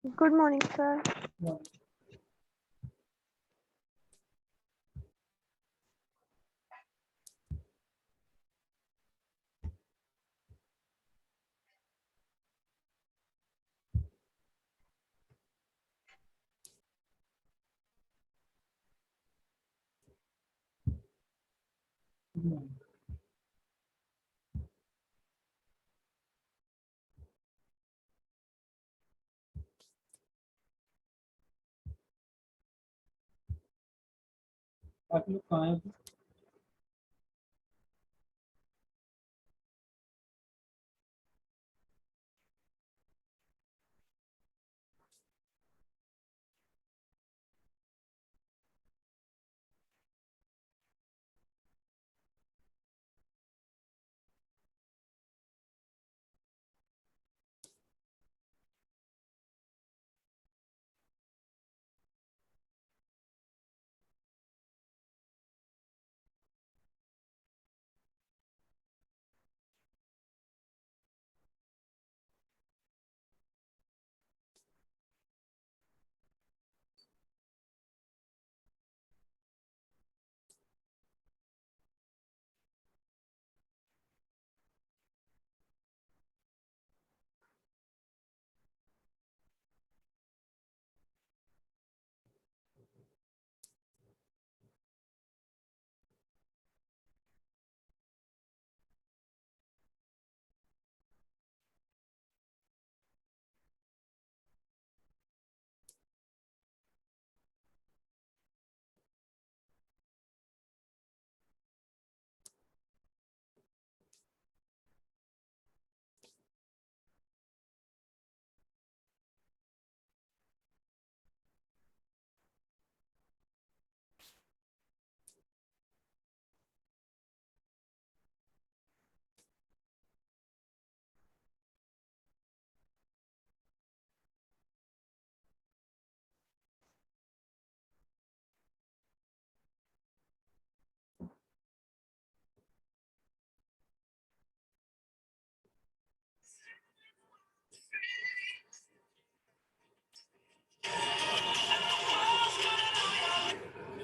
Good morning, sir. बाकी लोग कहाँ हैं?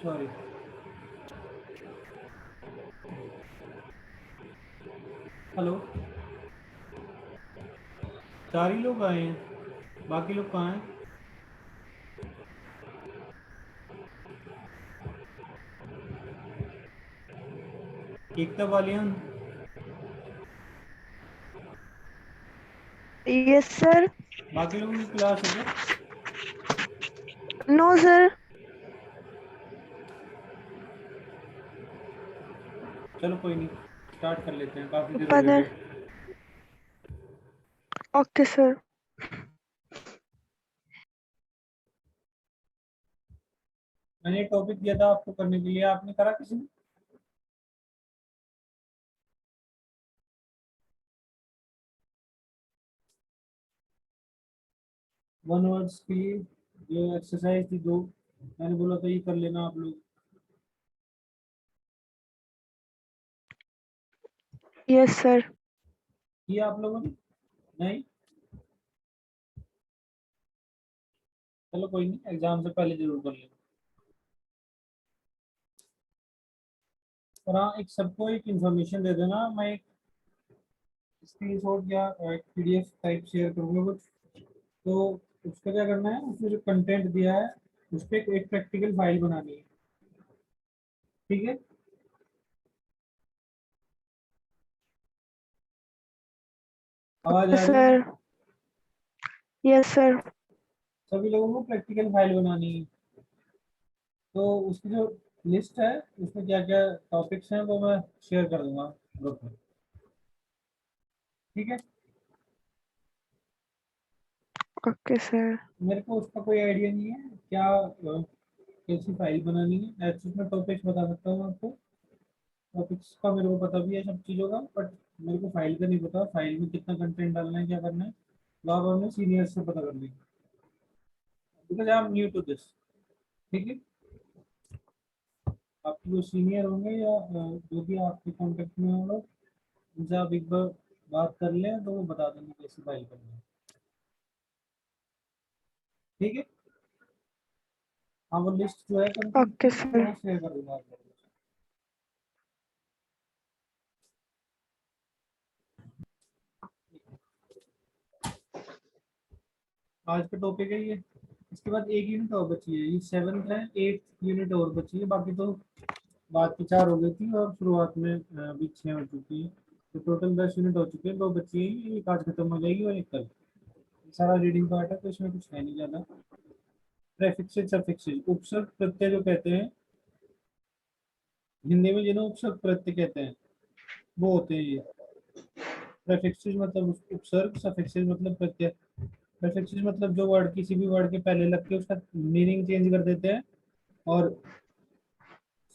सॉरी, हेलो, 4 ही लोग आए हैं, बाकी लोग कहाँ हैं? एकता वालियान, Yes, sir. बाकी लोगों की क्लास है क्या? No, sir. चलो कोई नहीं, स्टार्ट कर लेते हैं, काफ़ी देर हो गई Father. वेट। Okay, sir. मैंने टॉपिक दिया था आपको करने के लिए, आपने करा किसी ने? वन वर्ड्स के लिए जो एक्सरसाइज थी 2, मैंने बोला था ये कर लेना आप लोग। Yes, sir. किया आप लोगों ने? नहीं? चलो कोई नहीं, एग्जाम से पहले जरूर कर लेना। और हाँ, एक सबको एक इंफॉर्मेशन दे देना, मैं एक स्क्रीनशॉट या एक पीडीएफ टाइप शेयर करूंगा कुछ, तो उसका क्या करना है, उसमें जो कंटेंट दिया है उस पर एक प्रैक्टिकल फाइल बनानी है, ठीक है? आवाज Okay, आ रही है? sir. Yes, sir. सभी लोगों को प्रैक्टिकल फाइल बनानी है, तो उसकी जो लिस्ट है उसमें क्या क्या टॉपिक्स हैं वो मैं शेयर कर दूंगा ग्रुप में, ठीक है? Okay, sir. मेरे को उसका कोई आइडिया नहीं है क्या कैसी फाइल बनानी है, एक्चुअली मैं टॉपिक्स बता सकता हूँ आपको, टॉपिक्स का मेरे को पता भी है सब चीज़ों का, बट मेरे को फाइल का नहीं पता, फाइल में कितना कंटेंट डालना है, क्या करना है, तो आप अपने सीनियर से पता कर लीजिए, because I am new to this, ठीक है? आपके जो सीनियर होंगे या जो भी आपके कॉन्टेक्ट में होंगे, उनसे आप एक बार बात कर लें तो वो बता देंगे कैसे फाइल करना है। ठीक है। हाँ वो लिस्ट जो है कंप्लीट ओके मैं सर। यहाँ शेयर कर दूंगा आप लोगों को। आज का टॉपिक है ये। इसके बाद एक यूनिट और बची है, ये 7th है, 8th यूनिट और बची है, बाकी तो बात की 4 हो गई थी और शुरुआत में अभी 6 हो चुकी है। तो टोटल 10 यूनिट हो चुके हैं, 2 बची है, एक आज खत्म हो जाएगी और एक कल। सारा रीडिंग पार्ट है तो इसमें कुछ है नहीं ज़्यादा। प्रेफिक्सेस सफिक्सेस, उपसर्ग प्रत्यय जो कहते हैं हिंदी में, जिन्हें उपसर्ग प्रत्यय कहते हैं वो होते हैं ये। प्रेफिक्सेस मतलब उपसर्ग, सफिक्सेस मतलब प्रत्यय। प्रेफिक्सेस मतलब जो वर्ड किसी भी वर्ड के पहले लग के उसका मीनिंग चेंज कर देते हैं, और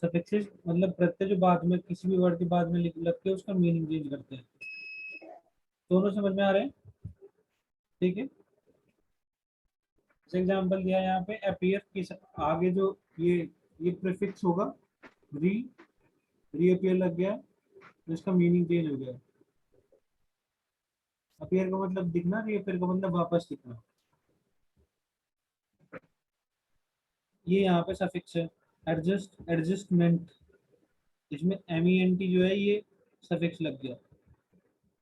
सफिक्सेस मतलब प्रत्यय जो बाद में किसी भी वर्ड के बाद में लग के उसका मीनिंग चेंज करते हैं। दोनों समझ में आ रहे हैं? ठीक है। एग्जाम्पल दिया है यहाँ पे, अपीयर के आगे जो ये प्रीफिक्स होगा, री, रीअपियर लग गया तो इसका मीनिंग चेंज हो गया। अपीयर का मतलब दिखना, रीअपियर का मतलब वापस दिखना। ये यहाँ पे सफिक्स है। एडजस्ट, एडजस्टमेंट, इसमें MENT जो है ये सफिक्स लग गया।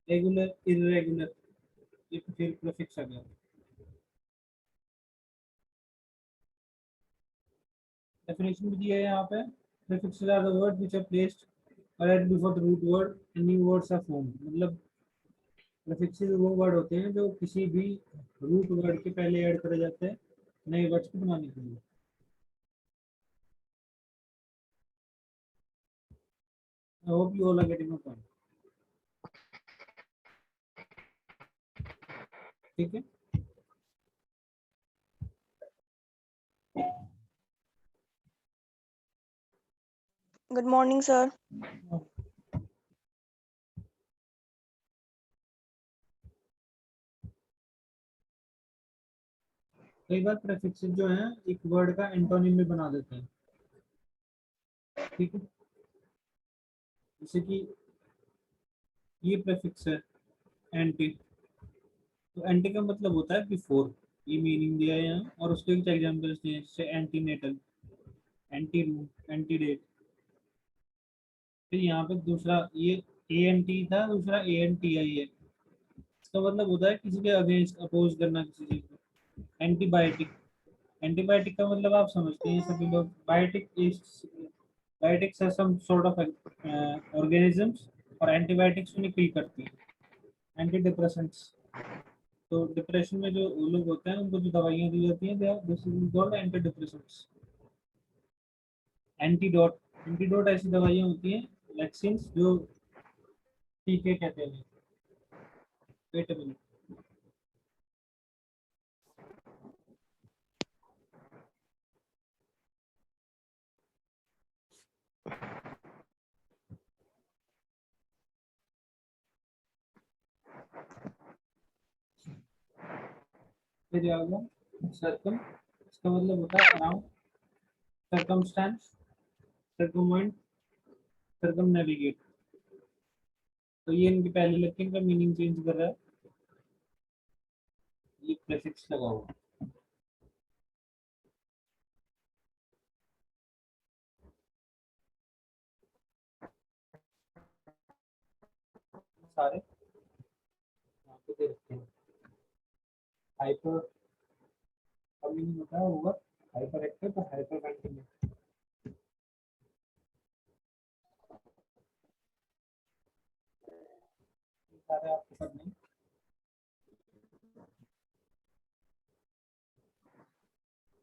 रेगुलर, इरेगुलर, ये फिर प्रीफिक्स आ गया। डेफिनेशन भी दिया है यहाँ पे, prefixes are the words which are placed right before the root word and new words are formed। मतलब prefixes वो वर्ड होते हैं जो किसी भी रूट वर्ड के पहले ऐड करे जाते हैं नए वर्ड्स को बनाने के लिए। I hope you all are getting my point. ठीक है। Good morning, sir. कई बार प्रेफिक्सेस जो हैं एक वर्ड का एंटोनिम में बना देते हैं। ठीक है। जैसे कि ये प्रेफिक्स है एंटी, तो एंटी का मतलब होता है बिफोर, ये मीनिंग दिया है यहाँ, और उसके कुछ एग्जांपल्स दिए हैं जैसे antenatal, anteroom, antedate. फिर यहाँ पे दूसरा ये ANT था, दूसरा ANTI है। इसका मतलब होता है किसी के अगेंस्ट, अपोज करना किसी चीज को। एंटीबायोटिक, एंटीबायोटिक का मतलब आप समझते हैं सभी लोग, biotic is, biotics are some sort of organisms, और एंटीबायोटिक्स उन्हें किल करती है। एंटी डिप्रेसेंट्स, तो डिप्रेशन में जो लोग होते हैं उनको जो दवाइयाँ दी जाती हैं, they are basically called antidepressants. Antidote, antidote ऐसी दवाइयाँ होती हैं, वैक्सीन्स जो टीके कहते हैं। Wait a minute. फिर आ गया सर्कम, इसका मतलब होता है अराउंड, सर्कमस्टेंस, सर्कमवेंट, सर्कमनेविगेट। तो ये इनके पहले लग के इनका मीनिंग चेंज कर रहा है, ये प्रीफिक्स लगा हुआ। सारे यहाँ पे दे रखे हैं। हाइपर का मीनिंग होता है ओवर, हाइपर एक्टिव तो हाइपर वेंटिलेट। सारे आपको पढ़ने हैं।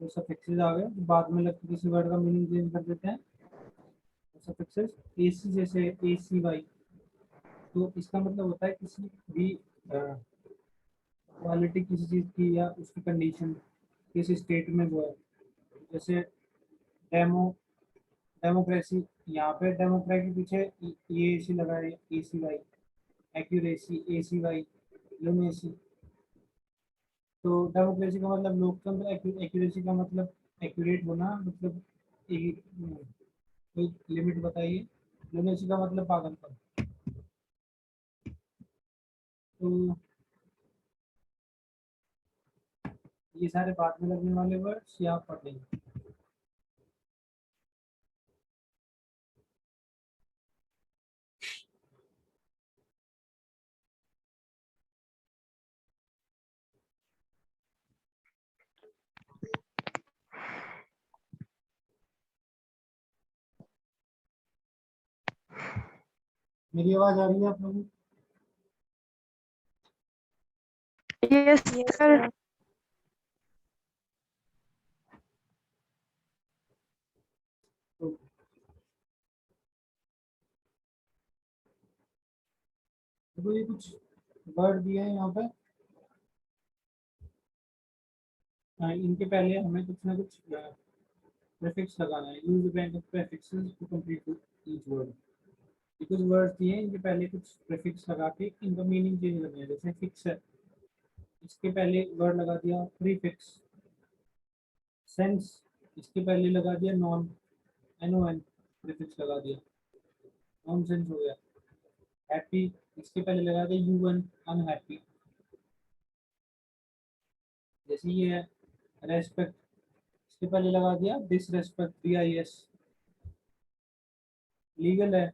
तो सफिक्सेस आ गए, बाद में लग के किसी वर्ड का मीनिंग चेंज कर देते हैं। सफिक्सेस AC, जैसे ACY, तो इसका मतलब होता है किसी भी क्वालिटी किसी चीज़ की या उसकी कंडीशन किस स्टेट में वो है। जैसे डेमो, डेमोक्रेसी, यहाँ पे डेमोक्रेसी के पीछे ये AC लगा है, ACY। Accuracy, ACY, लुमेसी। तो डेमोक्रेसी का मतलब लोकतंत्र, एक्यूरेसी का मतलब एक्यूरेट होना, मतलब एक कोई लिमिट बताइए। लुमेसी का मतलब पागलपन। तो ये सारे बाद में लगने वाले वर्ड्स या आप पढ़ेंगे। मेरी आवाज आ रही है आप लोगों को? Yes, Yes, sir. sir. तो देखो ये कुछ वर्ड दिए हैं यहाँ पे। इनके पहले हमें कुछ ना कुछ प्रीफिक्स लगाना है। Use bank of prefixes to complete each word. ये कुछ वर्ड्स दिए हैं, इनके पहले कुछ प्रीफिक्स लगा के इनका मीनिंग चेंज करना है। जैसे फिक्स है, इसके पहले वर्ड लगा दिया प्रीफिक्स। सेंस, इसके पहले लगा दिया नॉन, NON प्रीफिक्स लगा दिया, नॉन सेंस हो गया। हैप्पी, इसके पहले लगा दिया UN, अनहैप्पी। जैसे ये है रेस्पेक्ट, इसके पहले लगा दिया डिसरेस्पेक्ट, DIS। लीगल है,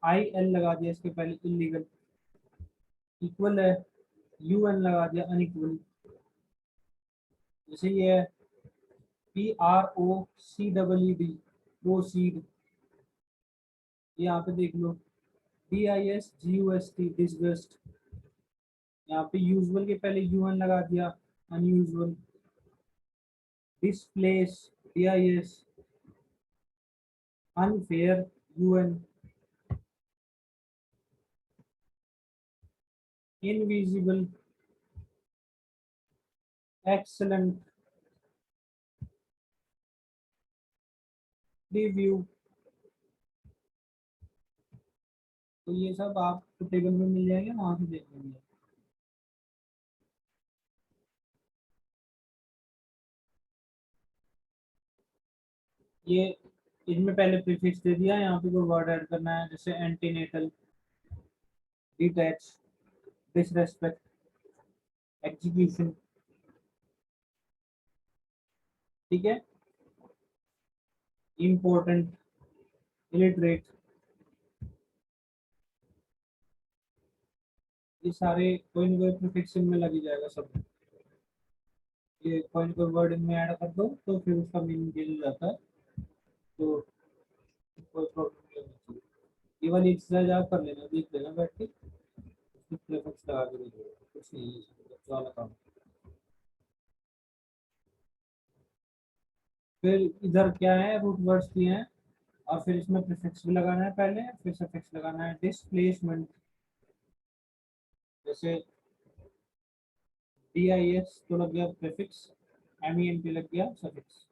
IL लगा दिया इसके पहले, इलीगल। इक्वल है, UN लगा दिया, अनइक्वल। जैसे ये है PROCEED, प्रोसीड। यहाँ पे देख लो DISGUST, डिसगस्ट। यहाँ पे यूजुअल के पहले UN लगा दिया, unusual. Displace, DIS। Unfair, UN। Invisible, excellent. Review. तो ये सब आपको टेबल में मिल जाएंगे, वहां से देख लेंगे। ये इनमें पहले प्रीफिक्स दे दिया, यहाँ पे कोई वर्ड ऐड करना है। जैसे एंटीनेटल, डिटैच, डिसरेस्पेक्ट, एग्जीक्यूशन। ठीक है, इम्पोर्टेंट, इलिटरेट। ये सारे कोई ना कोई प्रीफिक्स इनमें लग ही जाएगा सब। ये कोई ना कोई वर्ड इनमें ऐड कर दो तो फिर उसका मीनिंग चेंज हो जाता है। तो कोई प्रॉब्लम नहीं होनी चाहिए। ये वाली एक्सरसाइज आप कर लेना, देख लेना बैठ के, प्रीफिक्स लगा के देख लेना, कुछ नहीं है इसमें, बच्चों वाला काम। फिर इधर क्या है, रूट वर्ड्स दिए हैं और फिर इसमें प्रीफिक्स भी लगाना है पहले, फिर सफिक्स लगाना है। डिस्प्लेसमेंट, जैसे DIS तो लग गया प्रीफिक्स, MENT लग गया सफिक्स।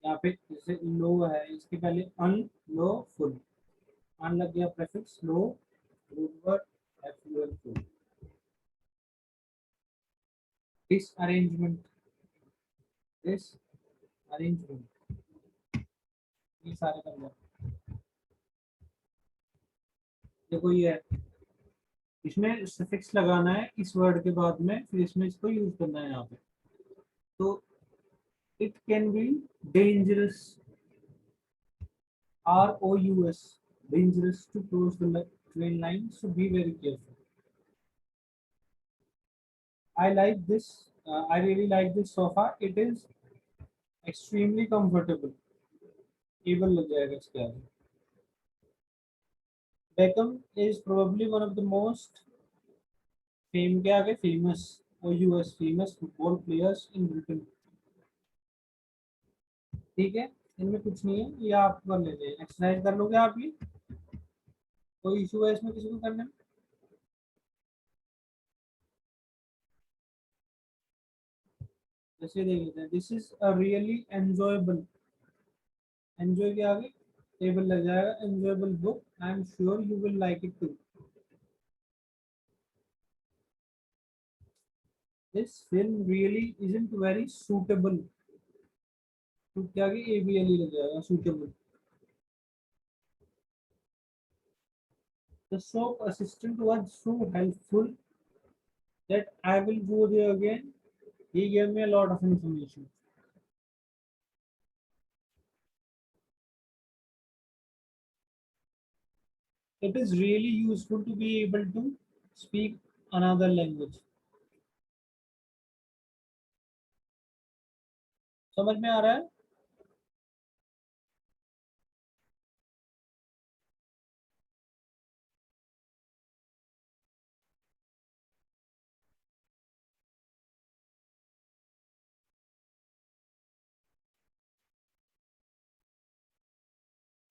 यहाँ पे जैसे लो है, इसके पहले अन, लो, फुल। अन लग गया प्रीफिक्स, लो, root word, FUL, full. Disarrangement, disarrangement, ये सारे कर लो। देखो ये है, इसमें सफिक्स लगाना है इस वर्ड के बाद में, फिर इसमें इसको यूज करना है यहाँ पे। तो it can be dangerous, ROUS, dangerous to cross the train line, so be very careful. I like this, I really like this sofa, it is extremely comfortable। able लग जाएगा इसके आगे। Beckham is probably one of the most fame के आगे famous, OUS, famous football players in Britain। ठीक है, इनमें कुछ नहीं है, ये आप कर लेते हैं, एक्सरसाइज कर लोगे आप ये। कोई इशू है इसमें किसी को करने में? जैसे देख लेते हैं, this is a really enjoyable. Enjoy के आगे टेबल लग जाएगा, enjoyable book, I am sure you will like it too. This film really isn't very suitable. तो क्या आगे ABLE लग जाएगा, suitable. The shop assistant was so helpful that I will go there again, He gave me a lot of information. It is really useful to be able to speak another language. समझ में आ रहा है?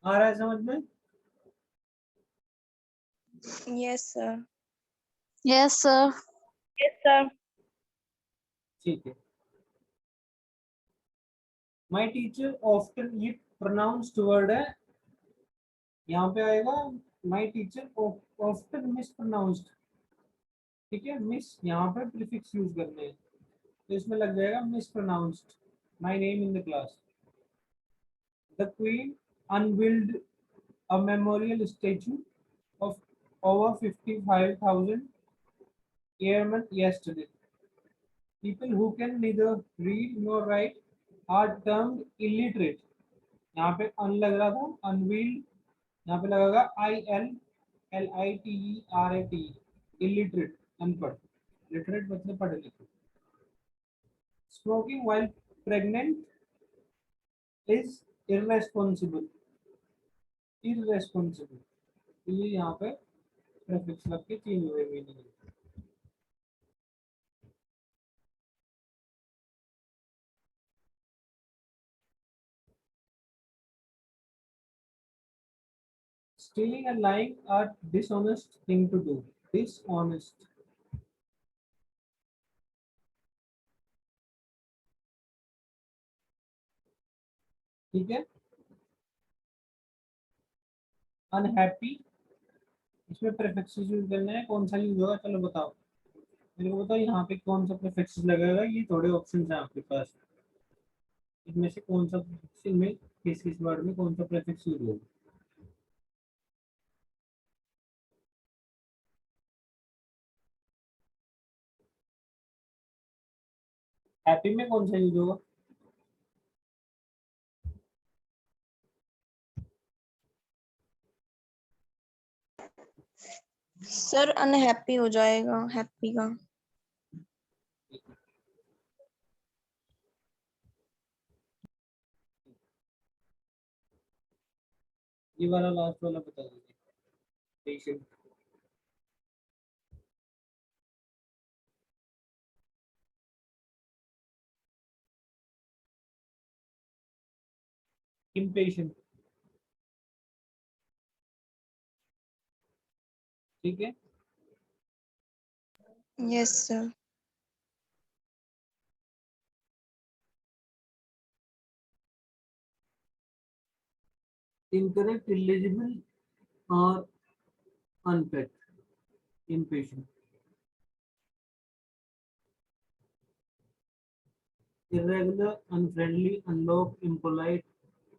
आ रहा है समझ में? Yes, sir. Yes, sir. Yes, sir. ठीक है. My teacher often ये pronounced word है. यहाँ पे आएगा my teacher often mispronounced. ठीक है, मिस यहाँ पे प्रीफिक्स यूज करने हैं तो इसमें लग जाएगा mispronounced my name in the class. The Queen unveiled a memorial statue of over 55,000 airmen yesterday. People who can neither read nor write are termed illiterate. यहाँ पे अन लग रहा था, unveiled, यहाँ पे लगेगा ILLITERATE, illiterate, अनपढ़. Literate मतलब पढ़े लिखे. Smoking while pregnant is irresponsible. Irresponsible. ये यहाँ पे प्रीफिक्स लग के चेंज हुए meaning. Stealing and lying are dishonest thing to do. Dishonest. ठीक है. Unhappy, इसमें प्रीफिक्सेस यूज करना है. कौन सा यूज होगा चलो बताओ, मेरे को बताओ यहाँ पे कौन सा प्रीफिक्स लगेगा. ये थोड़े ऑप्शंस हैं आपके पास, इनमें से कौन सा इनमें किस वर्ड में कौन सा प्रीफिक्स यूज होगा. हैप्पी में कौन सा यूज होगा? Sir, unhappy हो जाएगा happy का. ये वाला लास्ट वाला बता दीजिए. पेशेंट. इम्पेशेंट. ठीक है. Yes, sir. Incorrect, illegible और unfit. Impatient. Irregular, unfriendly, unloved, impolite,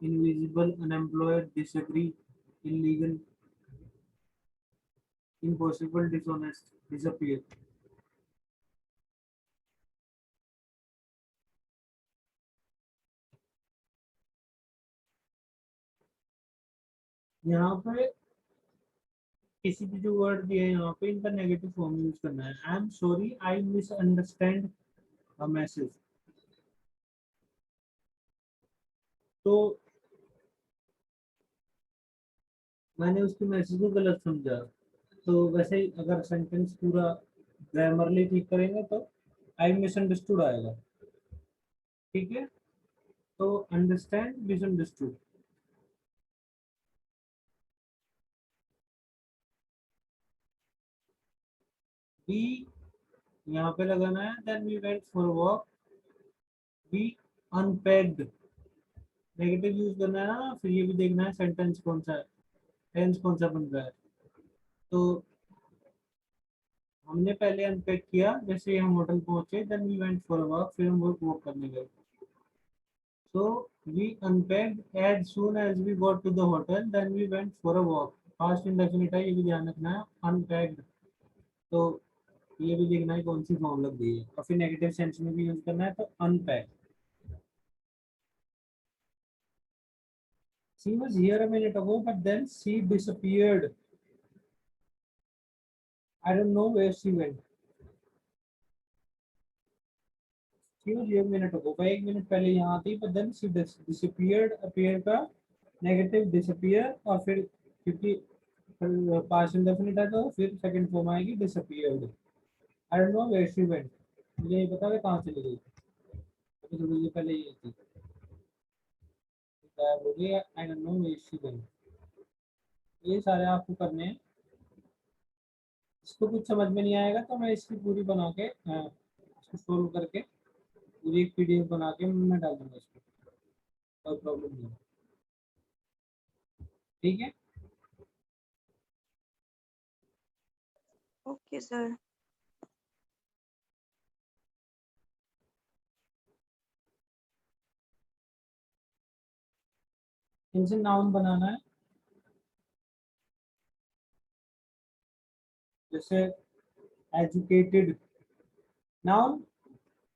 invisible, unemployed, disagree, illegal, impossible, dishonest, disappear. यहाँ पे किसी भी जो वर्ड दिए हैं यहाँ पे इनका नेगेटिव फॉर्म यूज करना है. I am sorry, I misunderstand a message. तो मैंने उसके मैसेज को गलत समझा. तो वैसे ही अगर सेंटेंस पूरा ग्रामरली ठीक करेंगे तो आई मिसअंडरस्टूड आएगा. ठीक है. तो अंडरस्टैंड, मिसअंडरस्टूड. बी यहाँ पे लगाना है. Then we went for walk. Be unpacked. Negative use करना है ना. फिर ये भी देखना है सेंटेंस कौन सा है, टेंस कौन सा बन रहा है. तो हमने पहले अनपैक किया जैसे हम होटल पहुंचे. Then we went for walk. फिर हम वॉक करने गए. So we unpacked as soon as we got to the hotel. Then we went for a walk. Past indefinite है, ये भी ध्यान रखना है. Unpacked. तो ये भी देखना है कौन सी फॉर्म लग गई है, और फिर नेगेटिव सेंस में भी यूज करना है, तो unpack. She was here a minute ago, but then she disappeared. I don't know where she went. She was here a minute ago. वह 1 मिनट पहले यहाँ थी, but then she disappeared. Appear का नेगेटिव disappear, और फिर क्योंकि past indefinite है तो फिर सेकंड फॉर्म आएगी disappeared. I don't know where she went. मुझे नहीं पता कि कहाँ चली गई, अभी थोड़ी देर पहले ये थी, गायब हो गई. I don't know where she went. ये सारे आपको करने हैं. इसको कुछ समझ में नहीं आएगा तो मैं इसकी पूरी बना के इसको सोल्व करके पूरी एक पीडीएफ बना के मैं डाल दूंगा इसको, कोई प्रॉब्लम नहीं. ठीक है. Okay sir. इनसे नाउन बनाना है. जैसे educated. Noun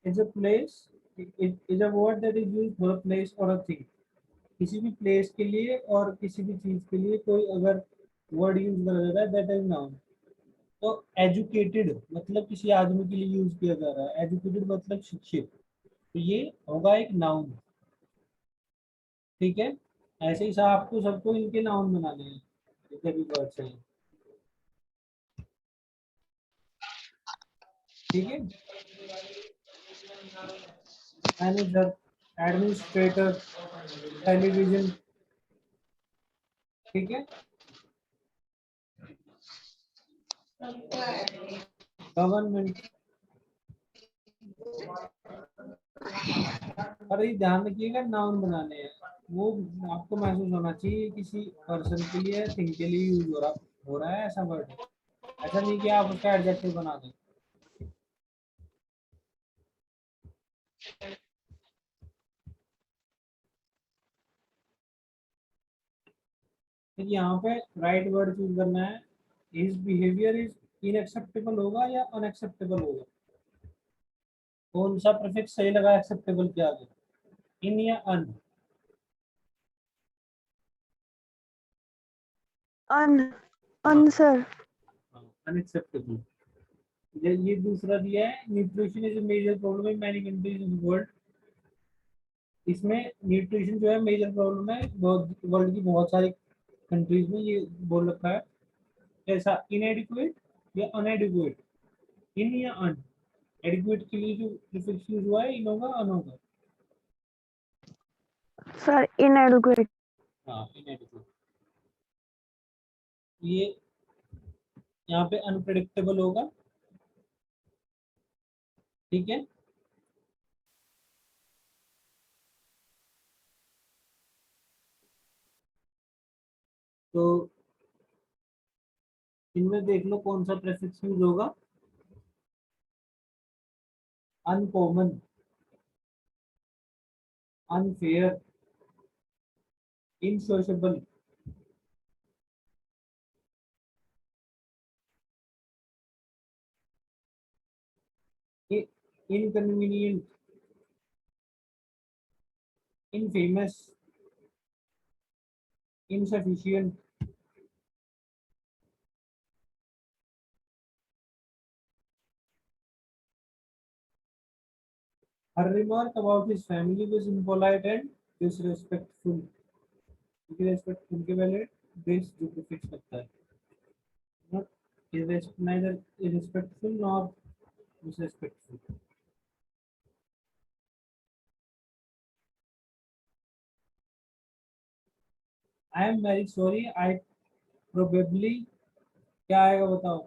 is a place, it is a word that is used for a place और अ थिंग. किसी भी प्लेस के लिए और किसी भी चीज के लिए कोई अगर वर्ड यूज करा जाता है, दैट इज नाउन. तो एजुकेटेड मतलब किसी आदमी के लिए यूज किया जा रहा है, एजुकेटेड मतलब शिक्षित, तो ये होगा एक नाउन. ठीक है. ऐसे ही आपको सबको इनके नाउन बनाने हैं जितने भी वर्ड्स हैं. ठीक है. Manager, administrator, television. ठीक है. गवर्नमेंट. पर ये ध्यान रखिएगा नाउन बनाने हैं वो आपको महसूस होना चाहिए किसी पर्सन के लिए, थिंग के लिए यूज हो रहा है ऐसा वर्ड. ऐसा नहीं कि आप उसका एडजेक्टिव बना दें. फिर यहाँ पे राइट वर्ड चूज करना है. हिज बिहेवियर इज इनएक्सेप्टेबल होगा या अनएक्सेप्टेबल होगा. कौन सा प्रीफिक्स सही लगा एक्सेप्टेबल के आगे, इन या अन. अन सर. अनएक्सेप्टेबल. ये दूसरा दिया है, nutrition is a major problem in many countries in the world. इसमें न्यूट्रिशन जो है मेजर प्रॉब्लम है बहुत वर्ल्ड की बहुत सारी कंट्रीज में, ये बोल रखा है. कैसा, इनएडिक्वेट या अनएडिक्वेट, इन या अन. एडिक्वेट के लिए जो प्रीफिक्स यूज हुआ है इन होगा अन होगा. Sir inadequate. हाँ इनएडिक्वेट. ये यहाँ पे अनप्रेडिक्टेबल होगा. ठीक है. तो इनमें देख लो कौन सा प्रीफिक्स यूज होगा. Uncommon, unfair, insociable, inconvenient, infamous, insufficient. Her remark about his family was impolite and disrespectful. Disrespect उनके पहले this जो prefix लगता है. Not neither irrespectful nor disrespectful. I am very sorry. I probably क्या आएगा बताओ.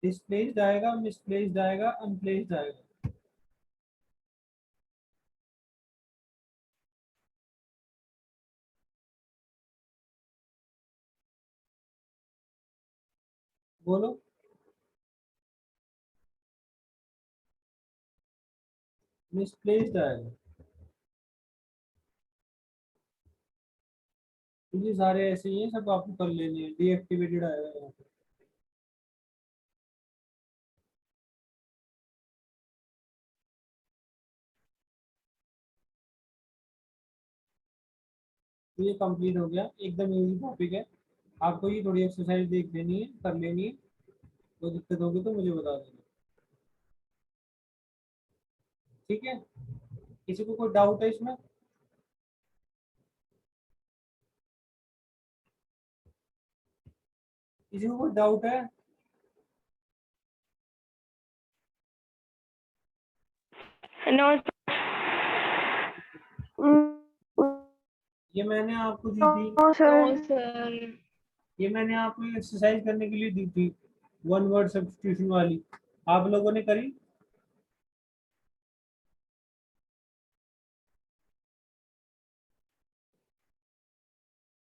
Displaced आएगा, misplaced आएगा, unplaced आएगा. बोलो. Misplaced आएगा. ये सारे ऐसे ही हैं, सब आपको कर लेने हैं. डीएक्टिवेटेड आएगा यहाँ पे. तो ये कंप्लीट हो गया, एकदम इजी टॉपिक है। आपको ये थोड़ी एक्सरसाइज देख लेनी है, कर लेनी है। कोई दिक्कत होगी तो मुझे बता देना, ठीक है। किसी को कोई डाउट है इसमें? किसी को कोई डाउट है? नो ये मैंने आपको दी थी, सर। ये मैंने आपको एक्सरसाइज करने के लिए दी थी, वन वर्ड सब्स्टिट्यूशन वाली। आप लोगों ने करी?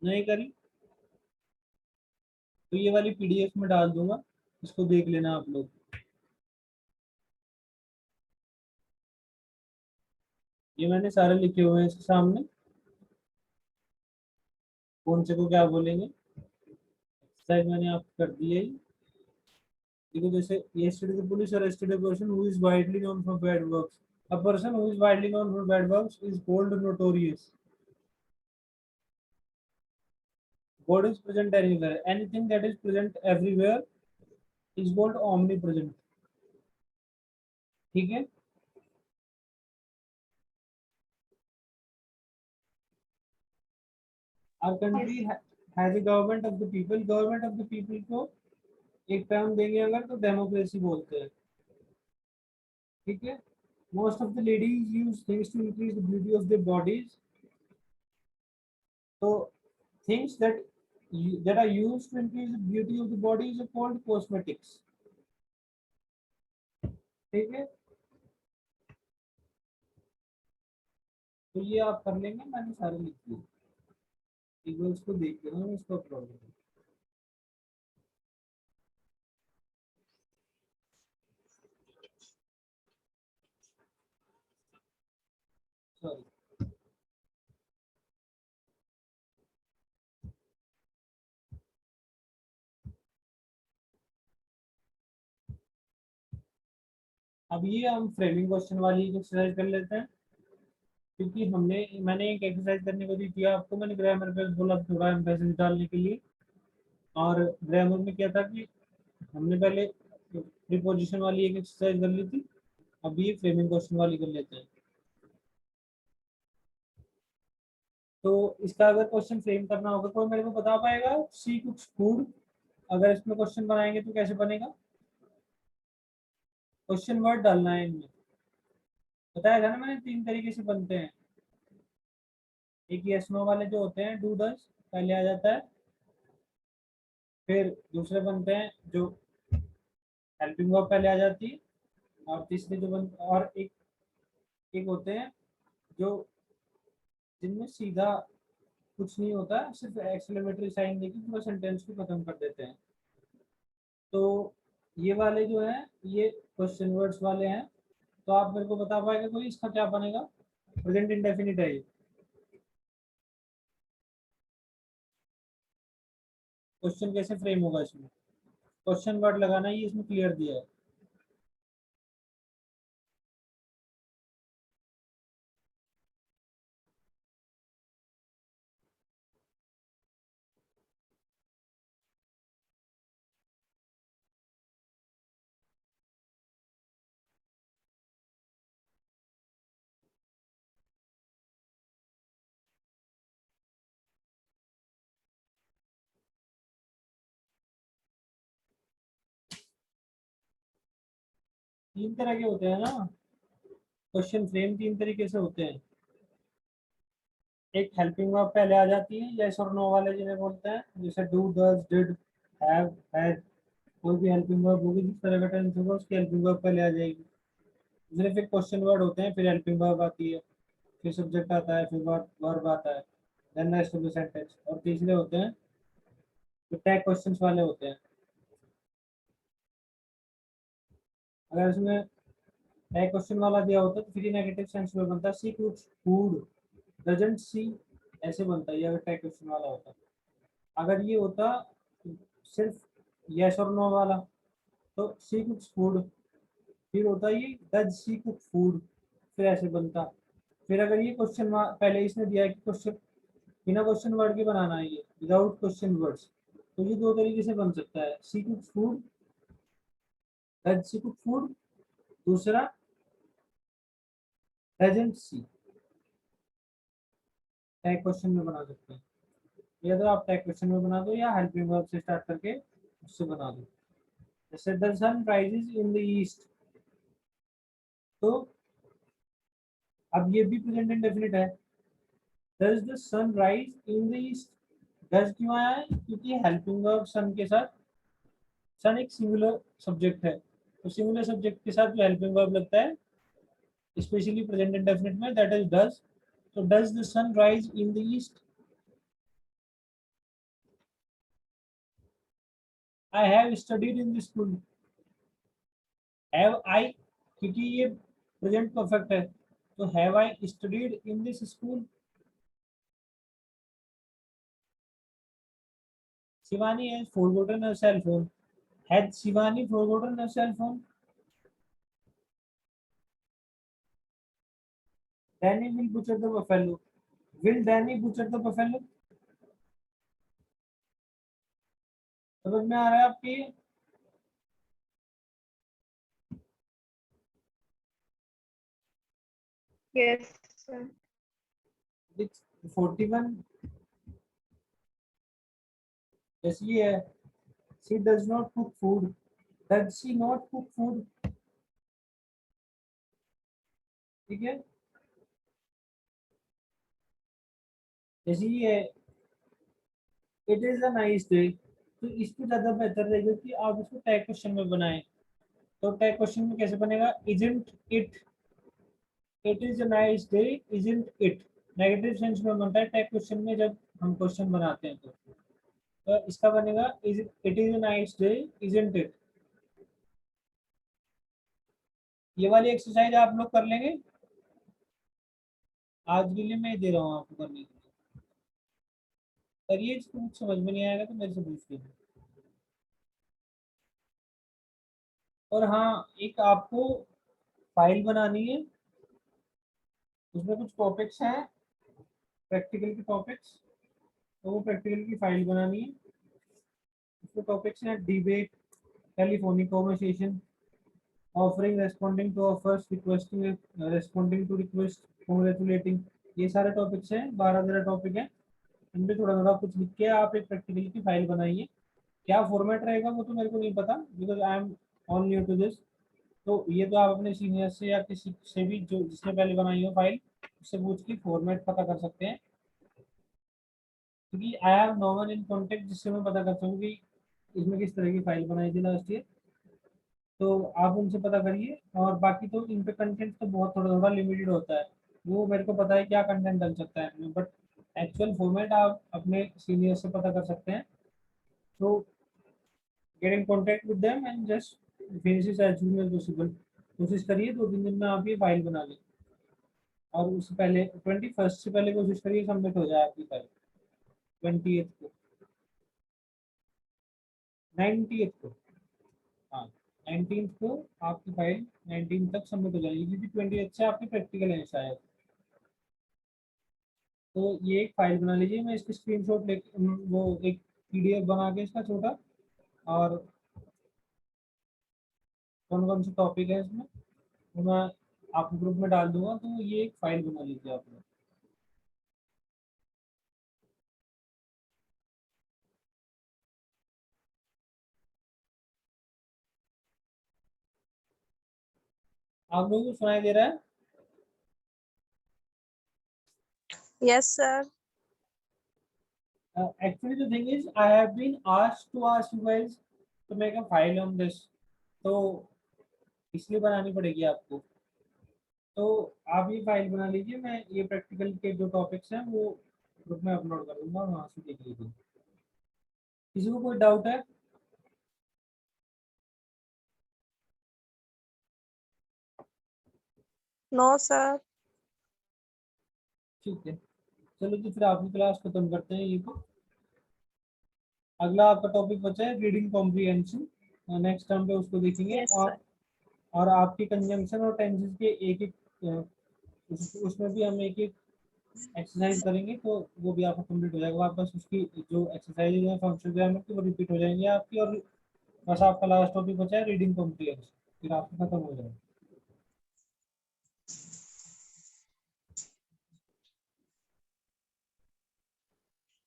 नहीं करी? तो ये वाली पीडीएफ में डाल दूंगा, इसको देख लेना आप लोग। ये मैंने सारे लिखे हुए हैं इसके सामने, कौन से को क्या बोलेंगे। एक्सरसाइज मैंने आपको कर दी है। देखो जैसे yesterday the police arrested a person who is widely known for bad works. A person who is widely known for bad works is called notorious. God is present anywhere. Anything that is present everywhere is called omnipresent. ठीक है। Our country has a government of the people. Government of the people को एक term देंगे अगर तो democracy बोलते हैं, ठीक है। Most of the ladies use things to increase the beauty of their bodies. So things that are used to increase the beauty of the body is called cosmetics. ठीक है, तो ये आप कर लेंगे, मैंने सारे लिख दिए। एक बार इसको देख लेना, मैं इसको अपलोड करूँ। सॉरी, अब ये हम फ्रेमिंग क्वेश्चन वाली एक्सरसाइज कर लेते हैं, क्योंकि मैंने एक एक्सरसाइज करने को दी थी आपको, मैंने ग्रामर पे बोला थोड़ा एम्फेसिस डालने के लिए। और ग्रामर में क्या था कि हमने पहले प्रीपोजिशन वाली एक एक्सरसाइज कर ली थी, अब ये फ्रेमिंग क्वेश्चन वाली कर लेते हैं। तो इसका अगर क्वेश्चन फ्रेम करना होगा, कोई मेरे को बता पाएगा? सी कुछ फूड, अगर इसमें क्वेश्चन बनाएंगे तो कैसे बनेगा? क्वेश्चन वर्ड डालना है इनमें, बताया था ना मैंने, 3 तरीके से बनते हैं। एक यस नो वाले जो होते हैं, डू डज पहले आ जाता है, फिर दूसरे बनते हैं जो हेल्पिंग वर्ब पहले आ जाती है, और तीसरे जो और एक एक होते हैं जो जिनमें सीधा कुछ नहीं होता, सिर्फ एक्सक्लेमेटरी साइन देके पूरा सेंटेंस को खत्म कर देते हैं। तो ये वाले जो है ये क्वेश्चन वर्ड्स वाले हैं। तो आप मेरे को बता पाएंगे कोई इसका क्या बनेगा? प्रेजेंट इंडेफिनिट है ये। क्वेश्चन कैसे फ्रेम होगा इसमें? क्वेश्चन वर्ड लगाना ही इसमें क्लियर दिया है। तीन तरह के होते हैं ना क्वेश्चन फ्रेम, 3 तरीके से होते हैं। एक हेल्पिंग वर्ब पहले आ जाती है, यस और नो वाले जिन्हें बोलते हैं, जैसे do does did have has. कोई भी हेल्पिंग वर्ब होगी, जिस तरह का टेंस होगा उसकी हेल्पिंग वर्ब पहले आ जाएगी। दूसरे फिर क्वेश्चन वर्ड होते हैं, फिर हेल्पिंग वर्ब आती है, फिर सब्जेक्ट आता है, फिर वर्ब आता है, then rest of the sentence. और तीसरे होते हैं जो टैग क्वेश्चंस वाले होते हैं। अगर इसमें टैग क्वेश्चन वाला दिया होता है तो फिर नेगेटिव सेंस में बनता है, सी कुछ फूड डजंट सी, ऐसे बनता है ये अगर टैग क्वेश्चन वाला होता। अगर ये होता सिर्फ यस और नो वाला तो सी कुछ फूड, फिर होता ये डज सी कुक फूड, फिर ऐसे बनता। फिर अगर ये क्वेश्चन पहले इसने दिया है कि क्वेश्चन बिना क्वेश्चन वर्ड के बनाना है ये, विदाउट क्वेश्चन वर्ड्स। तो ये दो तरीके से बन सकता है, she cook food, does she cook food, दूसरा डजंट शी। टैग क्वेश्चन में बना सकते हैं, या तो आप टैग क्वेश्चन में बना दो या हेल्पिंग वर्ब से स्टार्ट करके उससे बना दो। जैसे the sun rises in the east, तो अब ये भी प्रेजेंट इंडेफिनिट है। Does the sun rise in the east, does क्यों आया है? क्योंकि हेल्पिंग वर्ब सन के साथ, सन एक सिंगुलर सब्जेक्ट है, तो सिंगुलर सब्जेक्ट के साथ जो हेल्पिंग वर्ब लगता है स्पेशली प्रेजेंट इंडेफिनिट में, दैट इज डज। तो does the sun rise in the east. I have studied in the school, have I, क्योंकि ये प्रेजेंट परफेक्ट है, तो have I studied in this school. Shivani has forgotten her cell phone, had Shivani forgotten her cell phone. Danny will butcher the buffalo, will Danny butcher the buffalo. समझ में आ रहा है आपकी? Yes, sir. 41 जैसे ये है, she does not cook food, does she not cook food. ठीक है, जैसे ये है, it is a nice day, तो इसको ज्यादा बेहतर रहेगा कि आप इसको टैग क्वेश्चन में बनाएं। तो टैग क्वेश्चन में कैसे बनेगा? Isn't it, it is a nice day, isn't it. Negative sense में बनता है टैग क्वेश्चन में जब हम क्वेश्चन बनाते हैं तो इसका बनेगा is it is a nice day, isn't it. ये वाली एक्सरसाइज आप लोग कर लेंगे, आज के लिए मैं दे रहा हूँ आपको करने के लिए। करिए, इसको कुछ समझ में नहीं आएगा तो मेरे से पूछ लीजिए। और हाँ, एक आपको फाइल बनानी है, उसमें कुछ टॉपिक्स हैं, प्रैक्टिकल के टॉपिक्स, तो वो प्रैक्टिकल की फाइल बनानी है। उसके टॉपिक्स हैं debate, telephonic conversation, offering, responding to offers, requesting, responding to request, congratulating. ये सारे टॉपिक्स हैं, 12-13 टॉपिक हैं। इनमें थोड़ा थोड़ा कुछ लिख के आप एक प्रैक्टिकल की फाइल बनाइए। क्या फॉर्मेट रहेगा वो तो मेरे को नहीं पता, because I am on new to this. तो ये तो आप अपने सीनियर से या किसी से भी जो जिसने पहले बनाई हो फाइल, उससे पूछ के फॉर्मेट पता कर सकते हैं, क्योंकि I have no one in contact जिससे मैं पता कर सकूँ कि इसमें किस तरह की फाइल बनाई थी लास्ट ईयर। तो आप उनसे पता करिए। और बाकी तो इन पे कंटेंट तो बहुत थोड़ा थोड़ा लिमिटेड होता है, वो मेरे को पता है क्या कंटेंट डल सकता है इसमें, बट एक्चुअल फॉर्मेट आप अपने सीनियर से पता कर सकते हैं। तो get in contact with them and just finish it as soon as possible. कोशिश करिए 2-3 दिन में आप ये फाइल बना लें, और उससे पहले 21 से पहले कोशिश करिए सबमिट हो जाए आपकी फाइल। 28 को, 90th को, हाँ 19th को आपकी फाइल 19 तक सबमिट हो जाएगी, क्योंकि 28 से आपकी प्रैक्टिकल है शायद। तो ये एक फाइल बना लीजिए, मैं इसकी स्क्रीनशॉट ले, वो एक पीडीएफ बना के इसका छोटा, और कौन कौन से टॉपिक है इसमें वो मैं आपको ग्रुप में डाल दूंगा, तो ये एक फाइल बना लीजिए आप लोग। आप लोगों को सुनाई दे रहा है? Yes, sir. Actually the thing is I have been asked to ask you guys to make a file on this, तो इसलिए बनानी पड़ेगी आपको। तो आप ये फाइल बना लीजिए, मैं ये प्रैक्टिकल के जो टॉपिक्स हैं वो ग्रुप में अपलोड कर दूंगा, वहाँ से देख लीजिए। किसी को कोई डाउट है? No, sir. ठीक है, चलो तो फिर आपकी क्लास खत्म करते हैं ये तो। अगला आपका टॉपिक बचा है रीडिंग कॉम्प्रिहेंशन, नेक्स्ट टर्म पे उसको देखेंगे। Yes, और sir. और आपकी कंजम्पशन और टेंसेस के एक एक उसमें भी हम एक एक एक्सरसाइज करेंगे तो वो भी आपका कंप्लीट हो जाएगा। आप बस उसकी जो एक्सरसाइज है फंक्शन ग्रामर की वो रिपीट हो जाएंगे आपकी, और बस आपका लास्ट टॉपिक बचा है रीडिंग कॉम्प्रिहेंशन, फिर आपका खत्म हो जाएगा।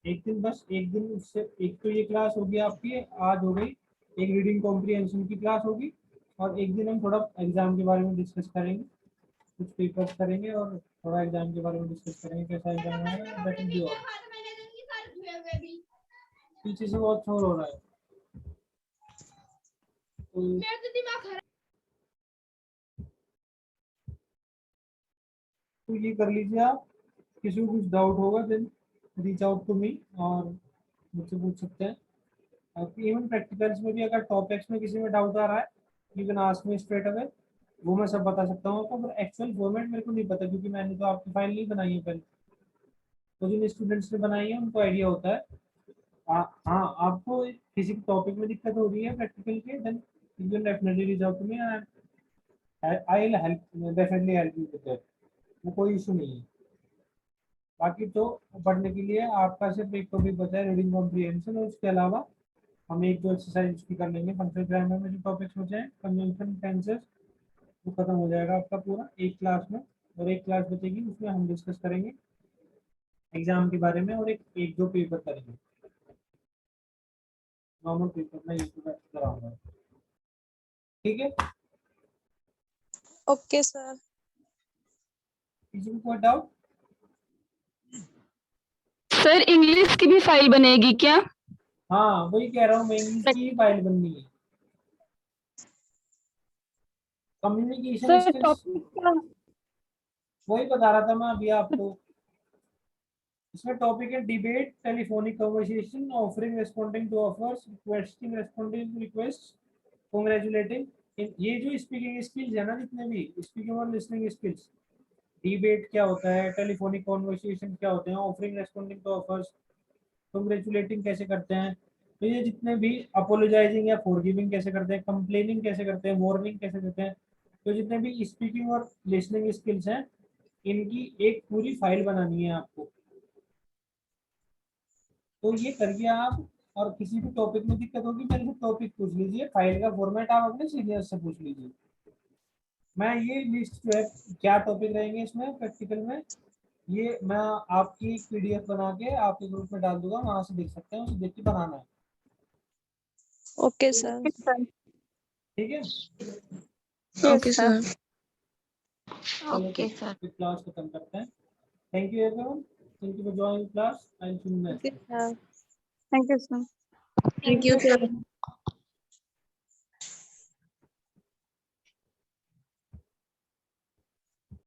एक दिन बस, एक दिन उससे एक तो ये क्लास होगी आपकी, आज हो गई, एक रीडिंग कॉम्प्रिहेंशन की क्लास होगी, और एक दिन हम थोड़ा एग्जाम के बारे में डिस्कस करेंगे, कुछ पेपर्स करेंगे और थोड़ा एग्जाम के बारे में डिस्कस करेंगे, कैसा एग्जाम आएगा, दैट विल बी ऑल। पीछे से बहुत शोर हो रहा है तो ये कर लीजिए आप। किसी को कुछ डाउट होगा then reach out to me, और मुझसे पूछ सकते हैं। इवन प्रैक्टिकल्स में भी अगर टॉपिक्स में किसी में डाउट आ रहा है, you can ask me straight away, वो मैं सब बता सकता हूँ आपको। पर एक्चुअल फॉर्मेट मेरे को नहीं पता, क्योंकि मैंने तो आपकी फाइल नहीं बनाई है पहले, तो जिन स्टूडेंट्स ने बनाई है उनको आइडिया होता है। हाँ, आपको किसी टॉपिक में दिक्कत हो रही है प्रैक्टिकल के, then you can definitely reach out to me and I will help, definitely help you with that, वो कोई इशू नहीं है। बाकी तो पढ़ने के लिए आपका सिर्फ एक टॉपिक बचा है रीडिंग कॉम्प्रिहेंशन, और उसके अलावा हम एक दो एक्सरसाइज भी कर लेंगे। फंक्शनल ग्रामर में जो टॉपिक्स बचे हैं कंजंक्शन टेंसेस, वो खत्म हो जाएगा आपका पूरा एक क्लास में, और एक क्लास बचेगी उसमें हम डिस्कस करेंगे एग्जाम के बारे में, और एक दो पेपर करेंगे, नॉर्मल पेपर में एक कराऊंगा। ठीक है, ओके सर। किसी को कोई डाउट? सर इंग्लिश की भी फाइल बनेगी क्या? हाँ, वही कह रहा हूँ मैं, इंग्लिश की फाइल बननी है। कम्युनिकेशन सर स्किल्स, टॉपिक क्या? वही बता रहा था मैं अभी आपको। इसमें टॉपिक है debate, telephonic conversation, offering responding to offers, requesting responding to request, congratulating. ये जो स्पीकिंग स्किल्स है ना, जितने भी स्पीकिंग और लिसनिंग स्किल्स, डिबेट क्या होता है, टेलीफोनिक कन्वर्सेशन क्या होते हैं, offering responding to offers, congratulating कैसे करते हैं, तो ये जितने भी अपोलोजाइजिंग या फॉरगिविंग कैसे करते हैं, कंप्लेनिंग कैसे करते हैं, वार्निंग कैसे करते हैं, तो जितने भी स्पीकिंग और लिसनिंग स्किल्स हैं, इनकी एक पूरी फाइल बनानी है आपको। तो ये करिए आप, और किसी भी टॉपिक में दिक्कत होगी मेरे से टॉपिक पूछ लीजिए, फाइल का फॉर्मेट आप अपने सीनियर से पूछ लीजिए। मैं ये लिस्ट जो है क्या टॉपिक रहेंगे इसमें प्रैक्टिकल में, ये मैं आपकी एक पीडीएफ बना के आपके ग्रुप में डाल दूंगा, वहां से देख सकते हैं, उसे देख के बनाना है। Okay sir. ठीक है, ओके सर। चलो ओके सर। फिर क्लास खत्म करते हैं। Thank you everyone, thank you for joining class, I will see you next. Okay sir. Thank you sir. Thank you, sir.